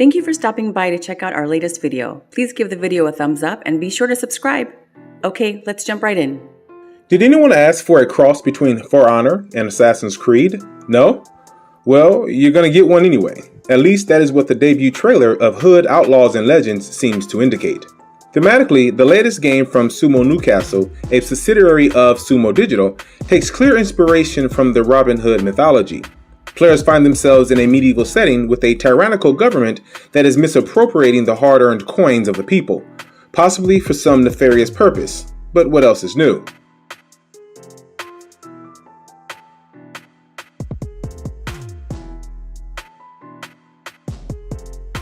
Thank you for stopping by to check out our latest video. Please give the video a thumbs up and be sure to subscribe. Okay, let's jump right in. Did anyone ask for a cross between For Honor and Assassin's Creed? No? Well, you're gonna get one anyway. At least that is what the debut trailer of Hood, Outlaws and Legends seems to indicate. Thematically, the latest game from Sumo Newcastle, a subsidiary of Sumo Digital, takes clear inspiration from the Robin Hood mythology. Players find themselves in a medieval setting with a tyrannical government that is misappropriating the hard-earned coins of the people, possibly for some nefarious purpose. But what else is new?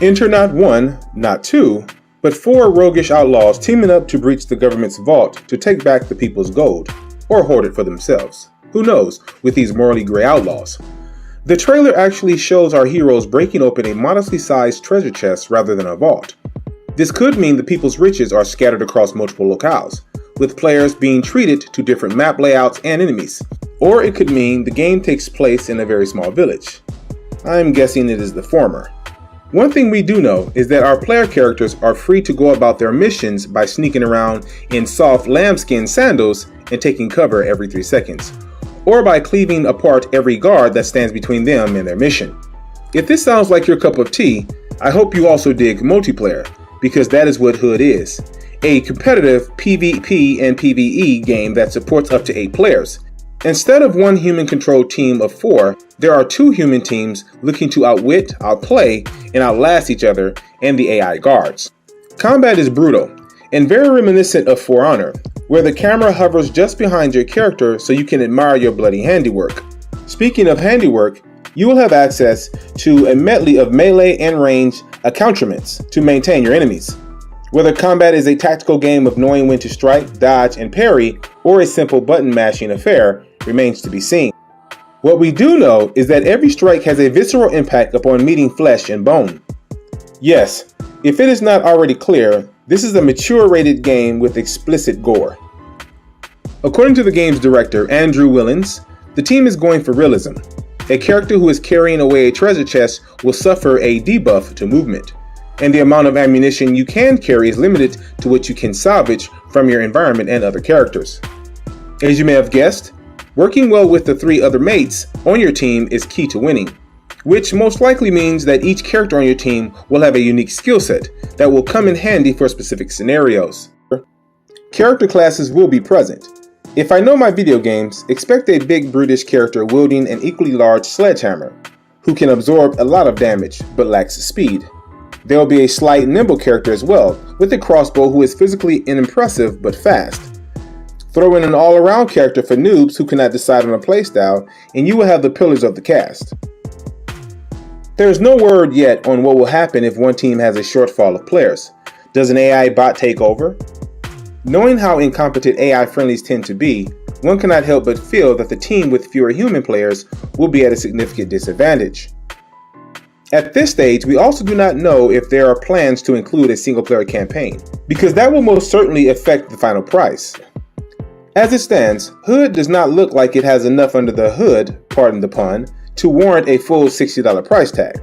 Enter not one, not two, but four roguish outlaws teaming up to breach the government's vault to take back the people's gold, or hoard it for themselves. Who knows, with these morally gray outlaws. The trailer actually shows our heroes breaking open a modestly sized treasure chest rather than a vault. This could mean the people's riches are scattered across multiple locales, with players being treated to different map layouts and enemies. Or it could mean the game takes place in a very small village. I'm guessing it is the former. One thing we do know is that our player characters are free to go about their missions by sneaking around in soft lambskin sandals and taking cover every 3 seconds, or by cleaving apart every guard that stands between them and their mission. If this sounds like your cup of tea, I hope you also dig multiplayer, because that is what Hood is. A competitive PvP and PvE game that supports up to 8 players. Instead of one human-controlled team of 4, there are 2 human teams looking to outwit, outplay, and outlast each other and the AI guards. Combat is brutal, and very reminiscent of For Honor, where the camera hovers just behind your character so you can admire your bloody handiwork. Speaking of handiwork, you will have access to a medley of melee and range accoutrements to maintain your enemies. Whether combat is a tactical game of knowing when to strike, dodge, and parry, or a simple button mashing affair, remains to be seen. What we do know is that every strike has a visceral impact upon meeting flesh and bone. Yes, if it is not already clear, this is a mature-rated game with explicit gore. According to the game's director, Andrew Willens, the team is going for realism. A character who is carrying away a treasure chest will suffer a debuff to movement, and the amount of ammunition you can carry is limited to what you can salvage from your environment and other characters. As you may have guessed, working well with the 3 other mates on your team is key to winning, which most likely means that each character on your team will have a unique skill set that will come in handy for specific scenarios. Character classes will be present. If I know my video games, expect a big brutish character wielding an equally large sledgehammer, who can absorb a lot of damage but lacks speed. There will be a slight nimble character as well, with a crossbow who is physically unimpressive but fast. Throw in an all-around character for noobs who cannot decide on a playstyle, and you will have the pillars of the cast. There is no word yet on what will happen if one team has a shortfall of players. Does an AI bot take over? Knowing how incompetent AI friendlies tend to be, one cannot help but feel that the team with fewer human players will be at a significant disadvantage. At this stage, we also do not know if there are plans to include a single-player campaign, because that will most certainly affect the final price. As it stands, Hood does not look like it has enough under the hood, pardon the pun, to warrant a full $60 price tag.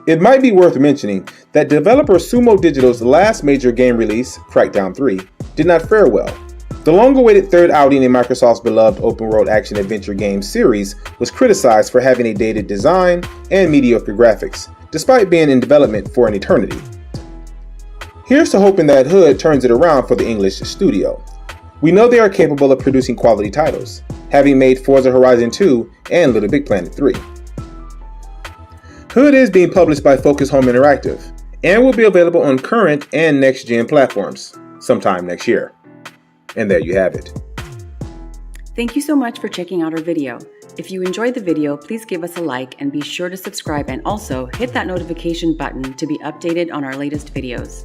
It might be worth mentioning that developer Sumo Digital's last major game release, Crackdown 3, did not fare well. The long-awaited third outing in Microsoft's beloved open-world action-adventure game series was criticized for having a dated design and mediocre graphics, despite being in development for an eternity. Here's to hoping that Hood turns it around for the English studio. We know they are capable of producing quality titles, having made Forza Horizon 2 and Little Big Planet 3. Hood is being published by Focus Home Interactive, and will be available on current and next-gen platforms sometime next year. And there you have it. Thank you so much for checking out our video. If you enjoyed the video, please give us a like and be sure to subscribe, and also hit that notification button to be updated on our latest videos.